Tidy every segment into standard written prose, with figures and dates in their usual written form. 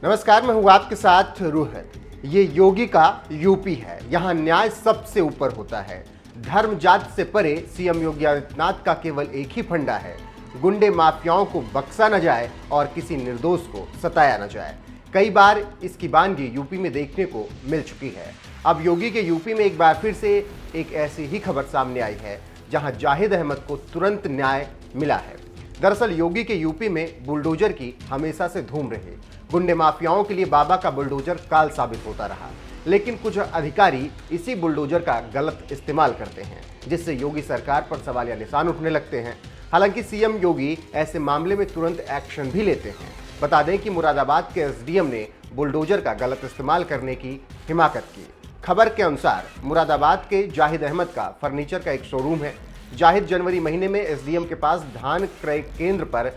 नमस्कार, मैं हूं आपके साथ रोहन। ये योगी का यूपी है। यहाँ न्याय सबसे ऊपर होता है। धर्म जात से परे सीएम योगी आदित्यनाथ का केवल एक ही फंडा है, गुंडे माफियाओं को बख्शा न जाए और किसी निर्दोष को सताया न जाए। कई बार इसकी बानगी यूपी में देखने को मिल चुकी है। अब योगी के यूपी में एक बार फिर से एक ऐसी ही खबर सामने आई है जहां जाहिद अहमद को तुरंत न्याय मिला है। दरअसल योगी के यूपी में बुलडोजर की हमेशा से धूम रही। गुंडे माफियाओं के लिए बाबा का बुलडोजर काल साबित होता रहा, लेकिन कुछ अधिकारी इसी बुलडोजर का गलत इस्तेमाल करते हैं, जिससे योगी सरकार पर सवालिया निशान उठने लगते हैं। हालांकि सीएम योगी ऐसे मामले में तुरंत एक्शन भी लेते हैं। बता दें कि मुरादाबाद के एसडीएम ने बुलडोजर का गलत इस्तेमाल करने की हिमाकत की। खबर के अनुसार मुरादाबाद के जाहिद अहमद का फर्नीचर का एक शोरूम है। जाहिद जनवरी महीने में एसडीएम के पास धान क्रय केंद्र पर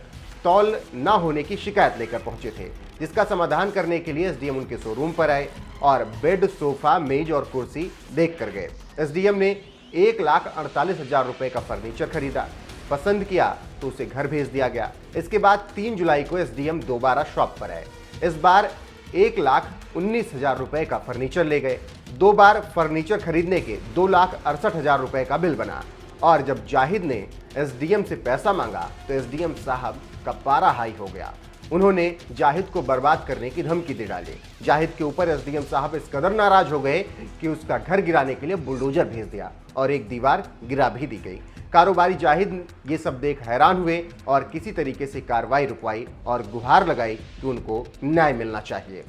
तौल न होने की शिकायत लेकर पहुंचे थे, जिसका समाधान करने के लिए एसडीएम उनके शोरूम पर आए और बेड, सोफा, मेज और कुर्सी देख कर गए। एसडीएम ने 1,48,000 रुपए का फर्नीचर खरीदा, पसंद किया तो उसे घर भेज दिया गया। इसके बाद 3 जुलाई को एसडीएम दोबारा शॉप पर आए। इस बार 1,19,000 रुपए का फर्नीचर ले गए। 2 बार फर्नीचर खरीदने के 2,68,000 रुपए का बिल बना और जब जाहिद ने एसडीएम से पैसा मांगा तो एसडीएम साहब का पारा हाई हो गया। उन्होंने जाहिद को बर्बाद करने की धमकी दे डाली। जाहिद के ऊपर एसडीएम साहब इस कदर नाराज हो गए कि उसका घर गिराने के लिए बुलडोजर भेज दिया और एक दीवार गिरा भी दी गई। कारोबारी जाहिद ये सब देख हैरान हुए और किसी तरीके से कार्रवाई रुकवाई और गुहार लगाई कि उनको न्याय मिलना चाहिए।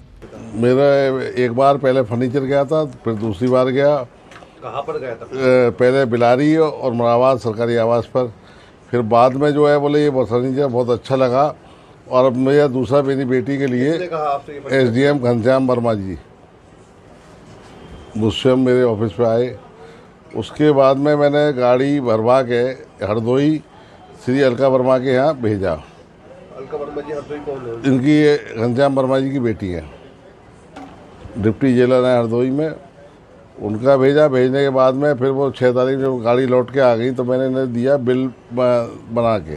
मेरा एक बार पहले फर्नीचर गया था, फिर दूसरी बार गया। कहाँ पर गया था? पहले बिलारी और मुरादाबाद सरकारी आवास पर। फिर बाद में जो है बोले ये फर्नीचर बहुत अच्छा लगा और अब मेरा दूसरा मेरी बेटी के लिए एसडीएम घनश्याम वर्मा जी वो स्वयं मेरे ऑफिस पे आए। उसके बाद में मैंने गाड़ी भरवा के हरदोई श्री अलका वर्मा के यहाँ भेजा। अलका वर्मा जी हरदोई कौन है? इनकी घनश्याम वर्मा जी की बेटी है, डिप्टी जेलर है हरदोई में। उनका भेजा। भेजने के बाद में फिर वो 6 तारीख जब गाड़ी लौट के आ गई तो मैंने इन्हें दिया बिल बना के।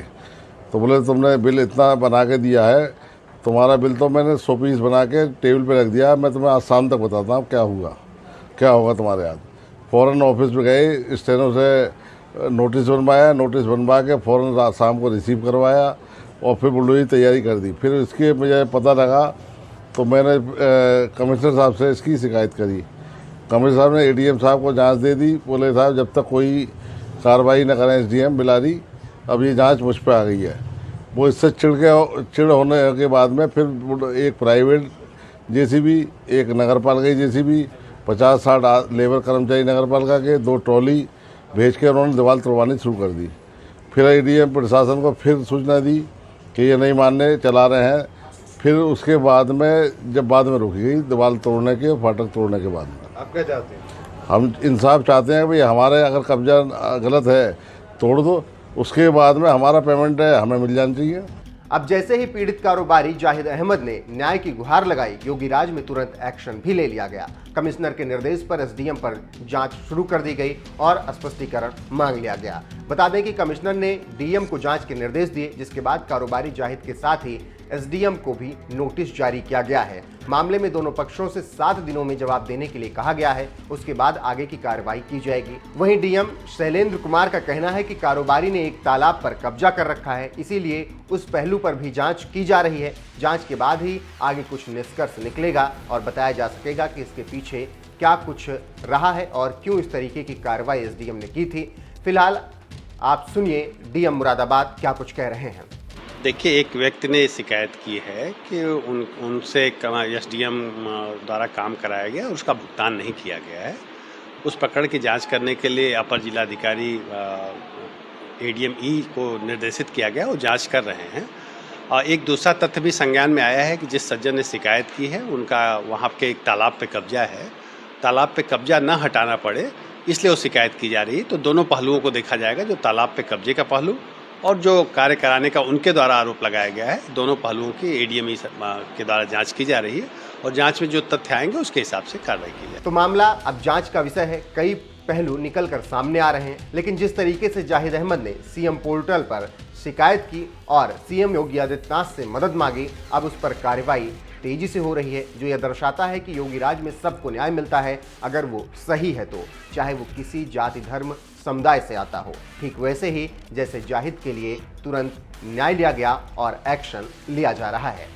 तो बोले तुमने बिल इतना बना के दिया है, तुम्हारा बिल तो मैंने 100 पीस बना के टेबल पे रख दिया, मैं तुम्हें आज शाम तक बताता हूँ क्या होगा तुम्हारे हाथ। फ़ौरन ऑफिस में गए, स्टेनो से नोटिस बनवाया, नोटिस बनवा के फ़ौरन शाम को रिसीव करवाया और फिर बुलडोजर की तैयारी कर दी। फिर इसके मुझे पता लगा तो मैंने कमिश्नर साहब से इसकी शिकायत करी। कमिश्नर साहब ने एडीएम साहब को जांच दे दी। बोले साहब जब तक कोई कार्रवाई न करें एसडीएम बिलारी, अब ये जांच मुझ पर आ गई है। वो इससे चिड़ होने के बाद में फिर एक प्राइवेट जेसीबी, एक नगरपालिका जेसीबी, 50-60 लेबर कर्मचारी नगरपालिका के, 2 ट्रॉली भेज के उन्होंने दीवार तोड़वानी शुरू कर दी। फिर एडीएम प्रशासन को फिर सूचना दी कि ये नहीं मानने चला रहे हैं। फिर उसके बाद में जब बाद में रुकी गई दीवार तोड़ने के, फाटक तोड़ने के बाद में। आप क्या चाहते हैं? हम इंसाफ चाहते हैं भाई, हमारे अगर कब्जा गलत है तोड़ दो, उसके बाद में हमारा पेमेंट है हमें मिल जाना चाहिए। अब जैसे ही पीड़ित कारोबारी जाहिद अहमद ने न्याय की गुहार लगाई, योगी राज में तुरंत एक्शन भी ले लिया गया। कमिश्नर के निर्देश पर एसडीएम पर जांच शुरू कर दी गई और स्पष्टीकरण मांग लिया गया। बता दें कि कमिश्नर ने डीएम को जांच के निर्देश दिए, जिसके बाद कारोबारी जाहिद के साथ ही एसडीएम को भी नोटिस जारी किया गया है। मामले में दोनों पक्षों से 7 दिनों में जवाब देने के लिए कहा गया है। उसके बाद आगे की कार्रवाई की जाएगी। वहीं डीएम शैलेंद्र कुमार का कहना है कि कारोबारी ने एक तालाब पर कब्जा कर रखा है, इसीलिए उस पहलू पर भी जांच की जा रही है। जांच के बाद ही आगे कुछ निष्कर्ष निकलेगा और बताया जा सकेगा कि इसके पीछे क्या कुछ रहा है और क्यों इस तरीके की कार्रवाई एसडीएम ने की थी। फिलहाल आप सुनिए डीएम मुरादाबाद क्या कुछ कह रहे हैं। देखिए, एक व्यक्ति ने शिकायत की है कि उनसे एसडीएम द्वारा काम कराया गया, उसका भुगतान नहीं किया गया है। उस प्रकरण की जांच करने के लिए अपर जिलाधिकारी एडीएम ई को निर्देशित किया गया, वो जांच कर रहे हैं। और एक दूसरा तथ्य भी संज्ञान में आया है कि जिस सज्जन ने शिकायत की है उनका वहाँ के एक तालाब पे कब्जा है। तालाब पे कब्जा न हटाना पड़े इसलिए वो शिकायत की जा रही है। तो दोनों पहलुओं को देखा जाएगा, जो तालाब पे कब्जे का पहलू और जो कार्य कराने का उनके द्वारा आरोप लगाया गया है। दोनों पहलुओं की एडीएम के द्वारा जांच की जा रही है और जांच में जो तथ्य आएंगे उसके हिसाब से कार्रवाई की जाए। तो मामला अब जांच का विषय है। कई पहलू निकल कर सामने आ रहे हैं, लेकिन जिस तरीके से जाहिद अहमद ने सीएम पोर्टल पर शिकायत की और सीएम योगी आदित्यनाथ से मदद मांगी, अब उस पर कार्रवाई तेजी से हो रही है, जो यह दर्शाता है कि योगी राज में सबको न्याय मिलता है अगर वो सही है तो, चाहे वो किसी जाति धर्म समुदाय से आता हो। ठीक वैसे ही जैसे जाहिद के लिए तुरंत न्याय लिया गया और एक्शन लिया जा रहा है।